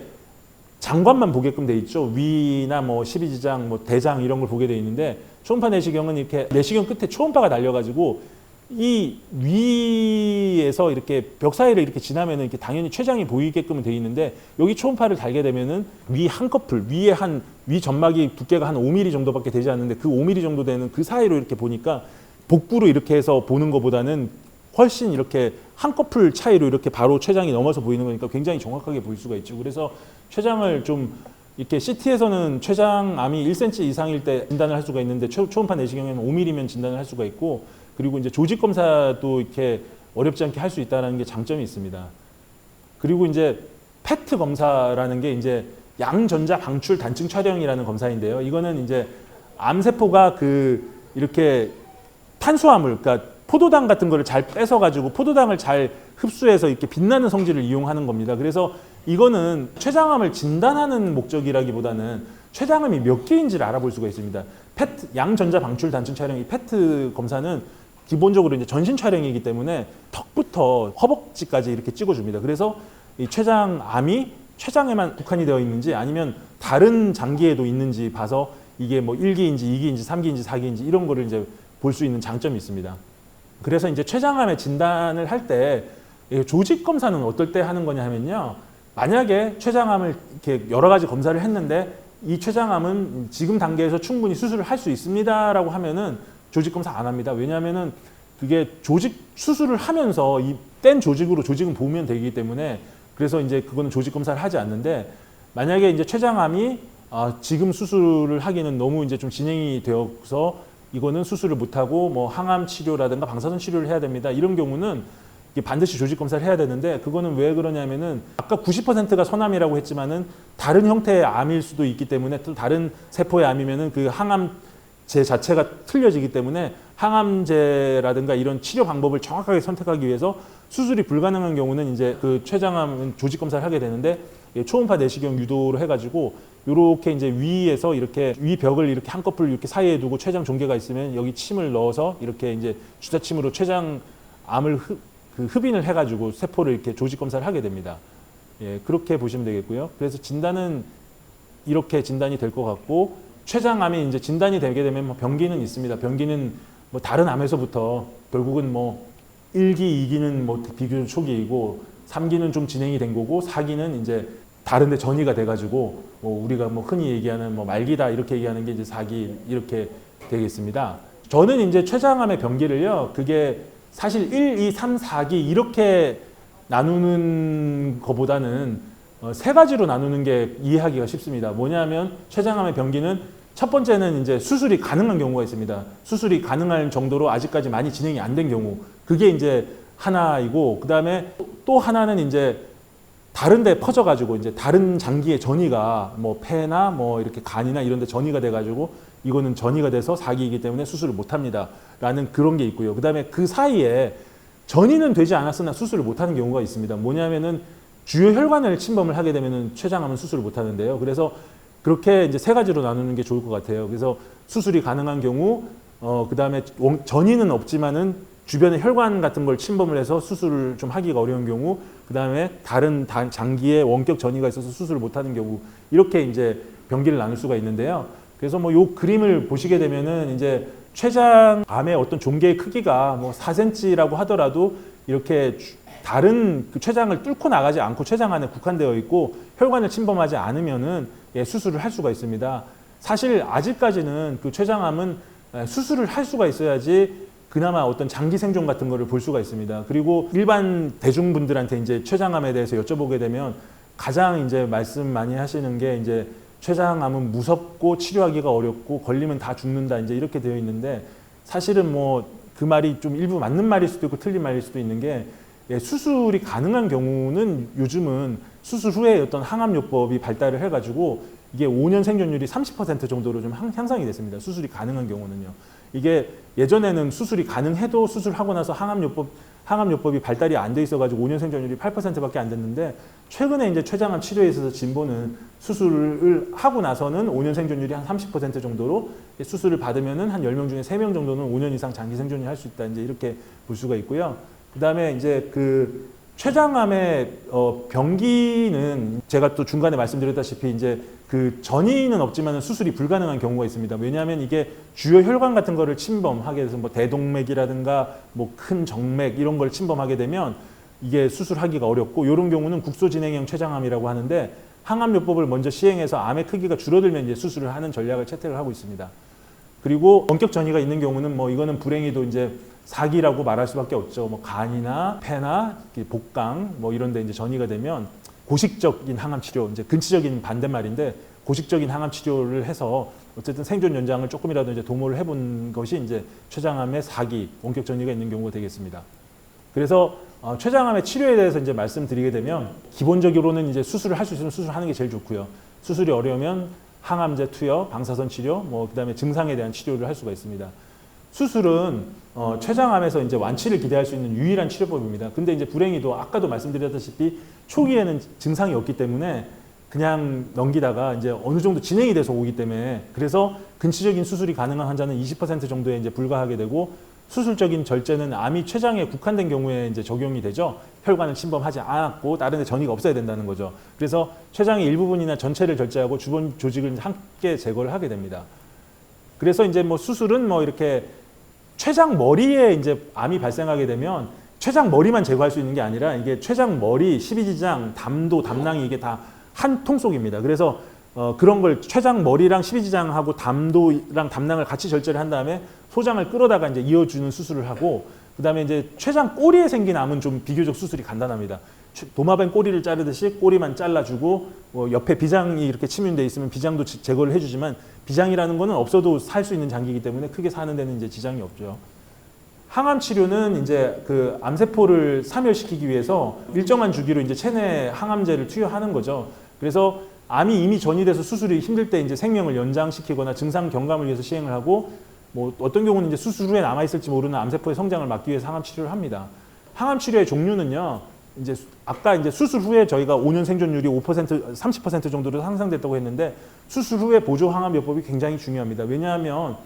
장관만 보게끔 돼 있죠. 위나 뭐 12지장, 뭐 대장 이런 걸 보게 돼 있는데 초음파 내시경은 이렇게 내시경 끝에 초음파가 달려가지고 이 위에서 이렇게 벽 사이를 이렇게 지나면은 이렇게 당연히 췌장이 보이게끔 돼 있는데 여기 초음파를 달게 되면은 위 한꺼풀 위에 위 점막이 두께가 한 5mm 정도밖에 되지 않는데 그 5mm 정도 되는 그 사이로 이렇게 보니까 복부로 이렇게 해서 보는 것보다는 훨씬 이렇게 한꺼풀 차이로 이렇게 바로 췌장이 넘어서 보이는 거니까 굉장히 정확하게 볼 수가 있죠. 그래서 췌장을 좀 이렇게 CT에서는 췌장암이 1cm 이상일 때 진단을 할 수가 있는데 초음파 내시경에는 5mm면 진단을 할 수가 있고 그리고 이제 조직 검사도 이렇게 어렵지 않게 할 수 있다는 게 장점이 있습니다. 그리고 이제 PET 검사라는 게 이제 양전자 방출 단층 촬영이라는 검사인데요. 이거는 이제 암세포가 이렇게 탄수화물, 그러니까 포도당 같은 거를 잘 뺏어가지고 포도당을 잘 흡수해서 이렇게 빛나는 성질을 이용하는 겁니다. 그래서 이거는 췌장암을 진단하는 목적이라기보다는 췌장암이 몇 개인지를 알아볼 수가 있습니다. PET, 양전자 방출 단층 촬영, 이 PET 검사는 기본적으로 이제 전신 촬영이기 때문에 턱부터 허벅지까지 이렇게 찍어줍니다. 그래서 이 췌장암이 췌장에만 국한이 되어 있는지 아니면 다른 장기에도 있는지 봐서 이게 뭐 1기인지 2기인지 3기인지 4기인지 이런 거를 이제 볼 수 있는 장점이 있습니다. 그래서 이제 췌장암의 진단을 할 때 조직 검사는 어떨 때 하는 거냐 하면요. 만약에 췌장암을 이렇게 여러 가지 검사를 했는데 이 췌장암은 지금 단계에서 충분히 수술을 할 수 있습니다라고 하면은 조직 검사 안 합니다. 왜냐하면은 그게 조직 수술을 하면서 이 뗀 조직으로 조직은 보면 되기 때문에 그래서 이제 그거는 조직 검사를 하지 않는데 만약에 이제 췌장암이 지금 수술을 하기는 너무 이제 좀 진행이 되어서 이거는 수술을 못하고 뭐 항암 치료라든가 방사선 치료를 해야 됩니다. 이런 경우는 반드시 조직 검사를 해야 되는데 그거는 왜 그러냐면은 아까 90%가 선암이라고 했지만은 다른 형태의 암일 수도 있기 때문에 또 다른 세포의 암이면은 그 항암제 자체가 틀려지기 때문에 항암제라든가 이런 치료 방법을 정확하게 선택하기 위해서 수술이 불가능한 경우는 이제 그 췌장암 조직 검사를 하게 되는데 초음파 내시경 유도로 해가지고 요렇게 이제 위에서 이렇게 위 벽을 이렇게 한꺼풀 이렇게 사이에 두고 췌장 종괴가 있으면 여기 침을 넣어서 이렇게 이제 주사침으로 췌장암을 흡인을 해가지고 세포를 이렇게 조직 검사를 하게 됩니다. 예, 그렇게 보시면 되겠고요. 그래서 진단은 이렇게 진단이 될 것 같고, 췌장암이 이제 진단이 되게 되면 뭐 병기는 있습니다. 병기는 뭐 다른 암에서부터 결국은 뭐 1기, 2기는 뭐 비교적 초기이고 3기는 좀 진행이 된 거고 4기는 이제 다른데 전이가 돼가지고 뭐 우리가 뭐 흔히 얘기하는 뭐 말기다 이렇게 얘기하는 게 이제 4기 이렇게 되겠습니다. 저는 이제 췌장암의 병기를요, 그게 사실 1, 2, 3, 4기 이렇게 나누는 것보다는 세 가지로 나누는 게 이해하기가 쉽습니다. 뭐냐면 췌장암의 병기는 첫 번째는 이제 수술이 가능한 경우가 있습니다. 수술이 가능할 정도로 아직까지 많이 진행이 안 된 경우, 그게 이제 하나이고, 그 다음에 또 하나는 이제 다른 데 퍼져가지고 이제 다른 장기의 전이가 뭐 폐나 뭐 이렇게 간이나 이런 데 전이가 돼가지고 이거는 전이가 돼서 4기이기 때문에 수술을 못 합니다. 라는 그런 게 있고요. 그 다음에 그 사이에 전이는 되지 않았으나 수술을 못 하는 경우가 있습니다. 뭐냐면은 주요 혈관을 침범을 하게 되면은 췌장암은 수술을 못 하는데요. 그래서 그렇게 이제 세 가지로 나누는 게 좋을 것 같아요. 그래서 수술이 가능한 경우, 그 다음에 전이는 없지만은 주변의 혈관 같은 걸 침범을 해서 수술을 좀 하기가 어려운 경우, 그 다음에 다른 장기에 원격 전이가 있어서 수술을 못하는 경우, 이렇게 이제 병기를 나눌 수가 있는데요. 그래서 뭐 요 그림을 보시게 되면은 이제 췌장암의 어떤 종괴의 크기가 뭐 4cm라고 하더라도 이렇게 다른 그 췌장을 뚫고 나가지 않고 췌장 안에 국한되어 있고 혈관을 침범하지 않으면은 수술을 할 수가 있습니다. 사실 아직까지는 그 췌장암은 수술을 할 수가 있어야지 그나마 어떤 장기 생존 같은 거를 볼 수가 있습니다. 그리고 일반 대중분들한테 이제 췌장암에 대해서 여쭤보게 되면 가장 이제 말씀 많이 하시는 게 이제 췌장암은 무섭고 치료하기가 어렵고 걸리면 다 죽는다 이제 이렇게 되어 있는데, 사실은 뭐 그 말이 좀 일부 맞는 말일 수도 있고 틀린 말일 수도 있는 게, 수술이 가능한 경우는 요즘은 수술 후에 어떤 항암요법이 발달을 해가지고 이게 5년 생존율이 30% 정도로 좀 향상이 됐습니다. 수술이 가능한 경우는요. 이게 예전에는 수술이 가능해도 수술하고 나서 항암요법이 발달이 안 돼 있어가지고 5년 생존율이 8%밖에 안 됐는데, 최근에 이제 췌장암 치료에 있어서 진보는 수술을 하고 나서는 5년 생존율이 한 30% 정도로, 수술을 받으면은 한 10명 중에 3명 정도는 5년 이상 장기 생존을 할 수 있다. 이제 이렇게 볼 수가 있고요. 그 다음에 이제 그 췌장암의 병기는 제가 또 중간에 말씀드렸다시피 이제 그 전이는 없지만 수술이 불가능한 경우가 있습니다. 왜냐하면 이게 주요 혈관 같은 거를 침범하게 돼서 뭐 대동맥이라든가 뭐 큰 정맥 이런 걸 침범하게 되면 이게 수술하기가 어렵고, 이런 경우는 국소진행형 췌장암이라고 하는데, 항암요법을 먼저 시행해서 암의 크기가 줄어들면 이제 수술을 하는 전략을 채택을 하고 있습니다. 그리고 원격 전이가 있는 경우는 뭐 이거는 불행히도 이제 4기라고 말할 수밖에 없죠. 뭐 간이나 폐나 복강 뭐 이런 데 이제 전이가 되면 고식적인 항암 치료, 이제 근치적인 반대말인데 고식적인 항암 치료를 해서 어쨌든 생존 연장을 조금이라도 이제 도모를 해본 것이 이제 췌장암의 4기 원격 전이가 있는 경우가 되겠습니다. 그래서 췌장암의 치료에 대해서 이제 말씀드리게 되면, 기본적으로는 이제 수술을 할 수 있으면 수술하는 게 제일 좋고요. 수술이 어려우면 항암제 투여, 방사선 치료, 뭐 그다음에 증상에 대한 치료를 할 수가 있습니다. 수술은 췌장암에서 이제 완치를 기대할 수 있는 유일한 치료법입니다. 근데 이제 불행히도 아까도 말씀드렸다시피 초기에는 증상이 없기 때문에 그냥 넘기다가 이제 어느 정도 진행이 돼서 오기 때문에, 그래서 근치적인 수술이 가능한 환자는 20% 정도에 이제 불과하게 되고, 수술적인 절제는 암이 췌장에 국한된 경우에 이제 적용이 되죠. 혈관을 침범하지 않았고 다른 데 전이가 없어야 된다는 거죠. 그래서 췌장의 일부분이나 전체를 절제하고 주변 조직을 함께 제거를 하게 됩니다. 그래서 이제 뭐 수술은 뭐 이렇게 췌장 머리에 이제 암이 발생하게 되면 췌장 머리만 제거할 수 있는 게 아니라, 이게 췌장 머리, 십이지장, 담도, 담낭이 이게 다 한 통속입니다. 그래서 그런 걸 췌장 머리랑 십이지장하고 담도랑 담낭을 같이 절제를 한 다음에 소장을 끌어다가 이제 이어주는 수술을 하고, 그 다음에 이제 췌장 꼬리에 생긴 암은 좀 비교적 수술이 간단합니다. 도마뱀 꼬리를 자르듯이 꼬리만 잘라주고, 옆에 비장이 이렇게 침윤돼 있으면 비장도 제거를 해주지만, 비장이라는 거는 없어도 살 수 있는 장기이기 때문에 크게 사는 데는 이제 지장이 없죠. 항암 치료는 이제 그 암세포를 사멸시키기 위해서 일정한 주기로 이제 체내 항암제를 투여하는 거죠. 그래서 암이 이미 전이돼서 수술이 힘들 때 이제 생명을 연장시키거나 증상 경감을 위해서 시행을 하고, 뭐 어떤 경우는 이제 수술 후에 남아있을지 모르는 암세포의 성장을 막기 위해서 항암 치료를 합니다. 항암 치료의 종류는요, 이제 아까 이제 수술 후에 저희가 5년 생존율이 5%, 30% 정도로 상승됐다고 했는데 수술 후에 보조 항암요법이 굉장히 중요합니다. 왜냐하면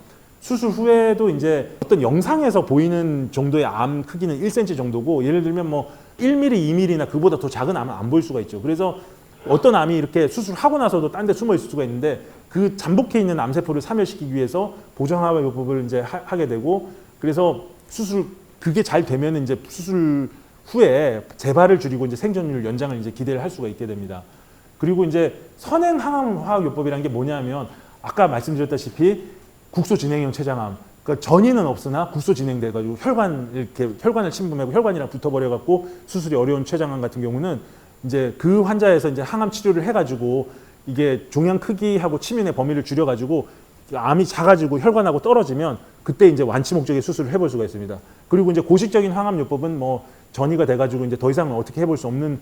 수술 후에도 이제 어떤 영상에서 보이는 정도의 암 크기는 1cm 정도고 예를 들면 뭐 1mm, 2mm나 그보다 더 작은 암은 안 보일 수가 있죠. 그래서 어떤 암이 이렇게 수술하고 나서도 딴 데 숨어 있을 수가 있는데 그 잠복해 있는 암세포를 사멸시키기 위해서 보정항암요법을 이제 하게 되고 그래서 수술 그게 잘 되면 이제 수술 후에 재발을 줄이고 이제 생존율 연장을 이제 기대를 할 수가 있게 됩니다. 그리고 이제 선행 항암화학요법이라는 게 뭐냐면 아까 말씀드렸다시피 국소 진행형 췌장암, 그러니까 전이는 없으나 국소 진행돼가지고 혈관을 침범하고 혈관이랑 붙어버려갖고 수술이 어려운 췌장암 같은 경우는 이제 그 환자에서 이제 항암 치료를 해가지고 이게 종양 크기하고 치민의 범위를 줄여가지고 암이 작아지고 혈관하고 떨어지면 그때 이제 완치 목적의 수술을 해볼 수가 있습니다. 그리고 이제 고식적인 항암요법은 뭐 전이가 돼가지고 이제 더 이상은 어떻게 해볼 수 없는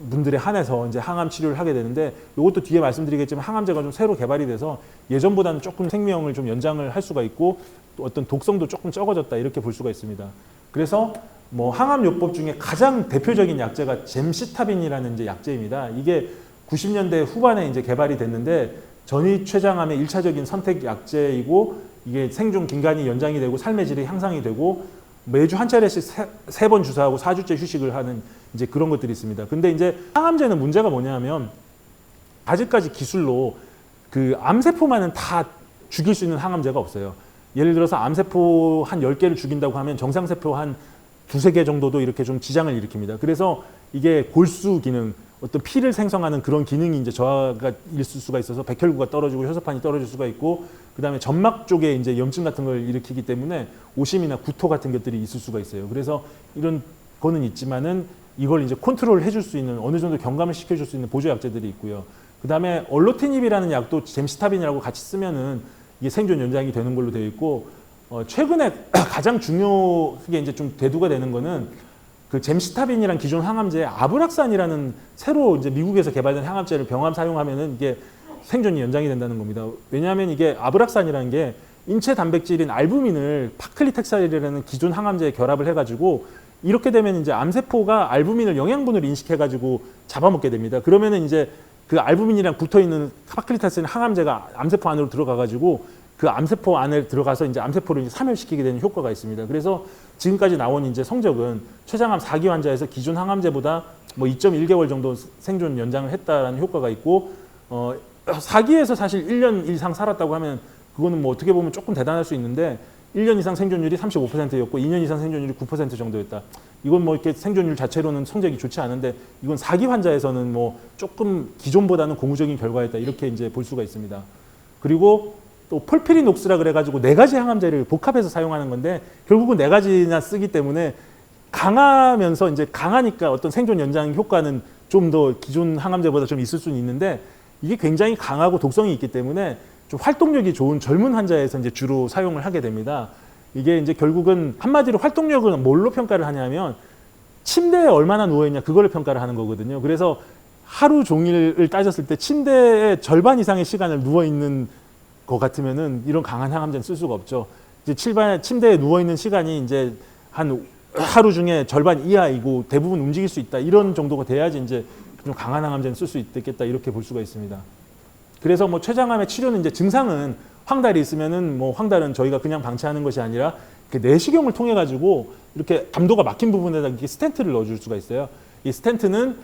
분들에 한해서 이제 항암 치료를 하게 되는데 이것도 뒤에 말씀드리겠지만 항암제가 좀 새로 개발이 돼서 예전보다는 조금 생명을 좀 연장을 할 수가 있고 또 어떤 독성도 조금 적어졌다 이렇게 볼 수가 있습니다. 그래서 뭐 항암요법 중에 가장 대표적인 약제가 젬시타빈이라는 이제 약제입니다. 이게 90년대 후반에 이제 개발이 됐는데 전이 췌장암의 1차적인 선택 약제이고 이게 생존 기간이 연장이 되고 삶의 질이 향상이 되고 매주 한 차례씩 세 번 주사하고 4주째 휴식을 하는 이제 그런 것들이 있습니다. 근데 이제 항암제는 문제가 뭐냐면 아직까지 기술로 그 암세포만은 다 죽일 수 있는 항암제가 없어요. 예를 들어서 암세포 한 10개를 죽인다고 하면 정상세포 한 두세 개 정도도 이렇게 좀 지장을 일으킵니다. 그래서 이게 골수 기능, 어떤 피를 생성하는 그런 기능이 이제 저하가 있을 수가 있어서 백혈구가 떨어지고 혈소판이 떨어질 수가 있고 그다음에 점막 쪽에 이제 염증 같은 걸 일으키기 때문에 오심이나 구토 같은 것들이 있을 수가 있어요. 그래서 이런 거는 있지만은 이걸 이제 컨트롤 해줄 수 있는 어느 정도 경감을 시켜줄 수 있는 보조 약제들이 있고요. 그다음에 얼로티닙이라는 약도 젬시타빈이라고 같이 쓰면은 이게 생존 연장이 되는 걸로 되어 있고 최근에 가장 중요하게 이제 좀 대두가 되는 거는 그 젬시타빈이란 기존 항암제에 아브락산이라는 새로 이제 미국에서 개발된 항암제를 병암 사용하면은 이게 생존이 연장이 된다는 겁니다. 왜냐하면 이게 아브락산이라는 게 인체 단백질인 알부민을 파클리텍살이라는 기존 항암제에 결합을 해가지고 이렇게 되면 이제 암세포가 알부민을 영양분으로 인식해가지고 잡아먹게 됩니다. 그러면은 이제 그 알부민이랑 붙어 있는 파클리텍살 항암제가 암세포 안으로 들어가가지고 그 암세포 안에 들어가서 이제 암세포를 이제 사멸시키게 되는 효과가 있습니다. 그래서 지금까지 나온 이제 성적은 췌장암 4기 환자에서 기존 항암제보다 뭐 2.1개월 정도 생존 연장을 했다라는 효과가 있고 4기에서 사실 1년 이상 살았다고 하면 그거는 뭐 어떻게 보면 조금 대단할 수 있는데 1년 이상 생존율이 35%였고 2년 이상 생존율이 9% 정도였다. 이건 뭐 이렇게 생존율 자체로는 성적이 좋지 않은데 이건 4기 환자에서는 뭐 조금 기존보다는 고무적인 결과였다. 이렇게 이제 볼 수가 있습니다. 그리고 또 폴피리녹스라 그래가지고 4가지 항암제를 복합해서 사용하는 건데 결국은 4가지나 쓰기 때문에 강하면서 이제 강하니까 어떤 생존 연장 효과는 좀 더 기존 항암제보다 좀 있을 수는 있는데 이게 굉장히 강하고 독성이 있기 때문에 좀 활동력이 좋은 젊은 환자에서 이제 주로 사용을 하게 됩니다. 이게 이제 결국은 한마디로 활동력은 뭘로 평가를 하냐면 침대에 얼마나 누워있냐 그거를 평가를 하는 거거든요. 그래서 하루 종일을 따졌을 때 침대에 절반 이상의 시간을 누워있는 것 같으면은 이런 강한 항암제는 쓸 수가 없죠. 이제 침대에 누워있는 시간이 이제 한 하루 중에 절반 이하이고 대부분 움직일 수 있다. 이런 정도가 돼야지 이제 좀 강한 항암제는 쓸 수 있겠다. 이렇게 볼 수가 있습니다. 그래서 뭐 췌장암의 치료는 이제 증상은 황달이 있으면은 뭐 황달은 저희가 그냥 방치하는 것이 아니라 그 내시경을 통해 가지고 이렇게 담도가 막힌 부분에다 이렇게 스텐트를 넣어줄 수가 있어요. 이 스텐트는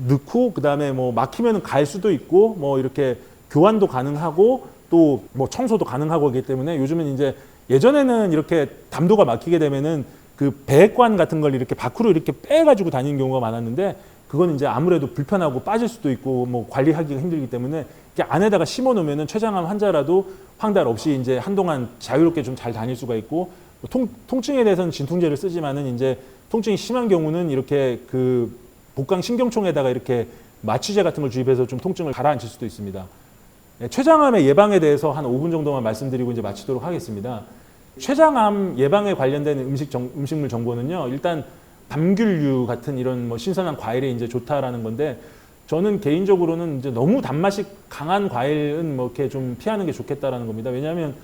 넣고 그 다음에 뭐 막히면은 갈 수도 있고 뭐 이렇게 교환도 가능하고 또 뭐 청소도 가능하고 하기 때문에 요즘은 이제 예전에는 이렇게 담도가 막히게 되면은 그 배관 같은 걸 이렇게 밖으로 이렇게 빼가지고 다니는 경우가 많았는데 그건 이제 아무래도 불편하고 빠질 수도 있고 뭐 관리하기가 힘들기 때문에 이렇게 안에다가 심어 놓으면은 췌장암 환자라도 황달 없이 이제 한동안 자유롭게 좀 잘 다닐 수가 있고 통증에 대해서는 진통제를 쓰지만은 이제 통증이 심한 경우는 이렇게 그 복강 신경총에다가 이렇게 마취제 같은 걸 주입해서 좀 통증을 가라앉힐 수도 있습니다. 췌장암의 예방에 대해서 한 5분 정도만 말씀드리고 이제 마치도록 하겠습니다. 췌장암 예방에 관련된 음식물 정보는요. 일단 감귤류 같은 이런 뭐 신선한 과일이 이제 좋다라는 건데 저는 개인적으로는 이제 너무 단맛이 강한 과일은 뭐 이렇게 좀 피하는 게 좋겠다라는 겁니다. 왜냐하면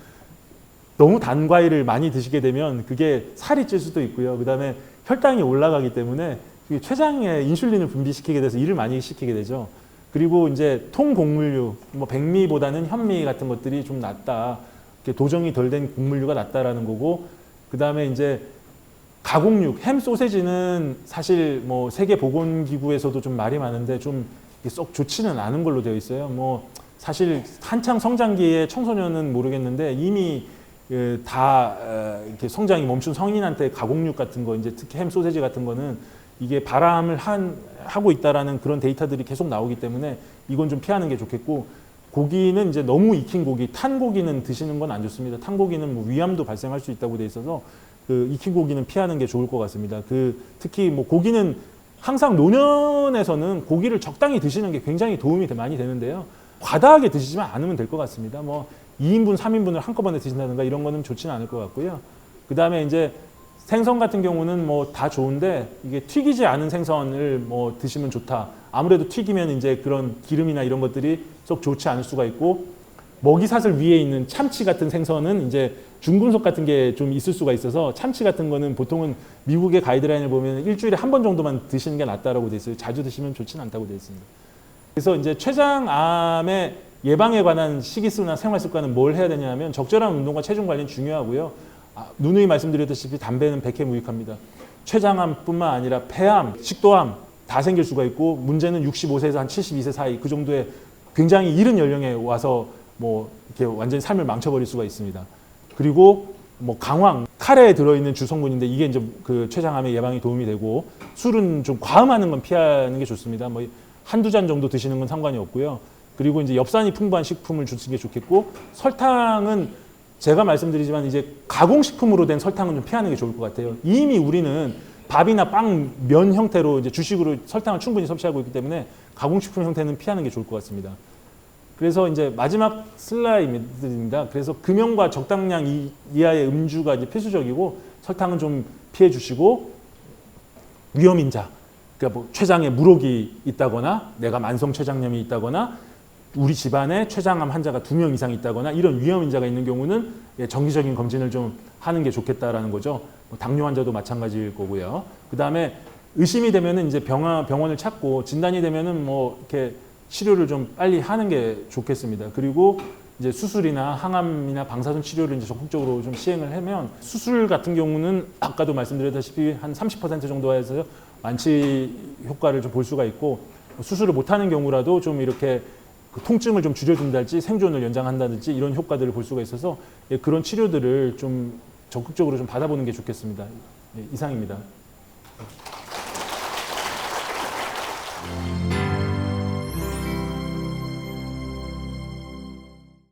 너무 단 과일을 많이 드시게 되면 그게 살이 찔 수도 있고요. 그다음에 혈당이 올라가기 때문에 췌장에 인슐린을 분비시키게 돼서 일을 많이 시키게 되죠. 그리고 이제 통곡물류, 뭐 백미보다는 현미 같은 것들이 좀 낫다. 도정이 덜 된 곡물류가 낫다라는 거고, 그 다음에 이제 가공육, 햄 소세지는 사실 뭐 세계보건기구에서도 좀 말이 많은데 좀 썩 좋지는 않은 걸로 되어 있어요. 뭐 사실 한창 성장기의 청소년은 모르겠는데 이미 다 이렇게 성장이 멈춘 성인한테 가공육 같은 거, 이제 특히 햄 소세지 같은 거는 이게 발암을 하고 있다라는 그런 데이터들이 계속 나오기 때문에 이건 좀 피하는 게 좋겠고, 고기는 이제 너무 익힌 고기, 탄 고기는 드시는 건 안 좋습니다. 탄 고기는 뭐 위암도 발생할 수 있다고 돼 있어서 그 익힌 고기는 피하는 게 좋을 것 같습니다. 특히 뭐 고기는 항상 노년에서는 고기를 적당히 드시는 게 굉장히 도움이 많이 되는데요. 과다하게 드시지만 않으면 될 것 같습니다. 뭐 2인분, 3인분을 한꺼번에 드신다든가 이런 거는 좋지는 않을 것 같고요. 그 다음에 이제 생선 같은 경우는 뭐 다 좋은데 이게 튀기지 않은 생선을 뭐 드시면 좋다. 아무래도 튀기면 이제 그런 기름이나 이런 것들이 썩 좋지 않을 수가 있고, 먹이사슬 위에 있는 참치 같은 생선은 이제 중금속 같은 게 좀 있을 수가 있어서 참치 같은 거는 보통은 미국의 가이드라인을 보면 일주일에 한 번 정도만 드시는 게 낫다라고 돼 있어요. 자주 드시면 좋지는 않다고 돼 있습니다. 그래서 이제 췌장암의 예방에 관한 식이습관이나 생활습관은 뭘 해야 되냐면 적절한 운동과 체중 관리는 중요하고요. 누누이 말씀드렸다시피 담배는 백해 무익합니다. 췌장암뿐만 아니라 폐암, 식도암 다 생길 수가 있고, 문제는 65세에서 한 72세 사이 그 정도의 굉장히 이른 연령에 와서 뭐 이렇게 완전히 삶을 망쳐버릴 수가 있습니다. 그리고 뭐 강황, 카레에 들어있는 주성분인데 이게 이제 그 췌장암의 예방에 도움이 되고, 술은 좀 과음하는 건 피하는 게 좋습니다. 뭐 한두 잔 정도 드시는 건 상관이 없고요. 그리고 이제 엽산이 풍부한 식품을 드시는 게 좋겠고, 설탕은 제가 말씀드리지만 이제 가공식품으로 된 설탕은 좀 피하는 게 좋을 것 같아요. 이미 우리는 밥이나 빵, 면 형태로 이제 주식으로 설탕을 충분히 섭취하고 있기 때문에 가공식품 형태는 피하는 게 좋을 것 같습니다. 그래서 이제 마지막 슬라이드입니다. 그래서 금연과 적당량 이하의 음주가 이제 필수적이고, 설탕은 좀 피해 주시고, 위험인자, 그러니까 뭐 췌장에 물혹이 있다거나 내가 만성 췌장염이 있다거나 우리 집안에 췌장암 환자가 2명 이상 있다거나 이런 위험인자가 있는 경우는 정기적인 검진을 좀 하는 게 좋겠다라는 거죠. 당뇨 환자도 마찬가지일 거고요. 그 다음에 의심이 되면은 이제 병원을 찾고, 진단이 되면은 뭐 이렇게 치료를 좀 빨리 하는 게 좋겠습니다. 그리고 이제 수술이나 항암이나 방사선 치료를 이제 적극적으로 좀 시행을 하면, 수술 같은 경우는 아까도 말씀드렸다시피 한 30% 정도 해서 완치 효과를 좀 볼 수가 있고, 수술을 못하는 경우라도 좀 이렇게 그 통증을 좀 줄여준달지 생존을 연장한다든지 이런 효과들을 볼 수가 있어서 그런 치료들을 좀 적극적으로 좀 받아보는 게 좋겠습니다. 이상입니다.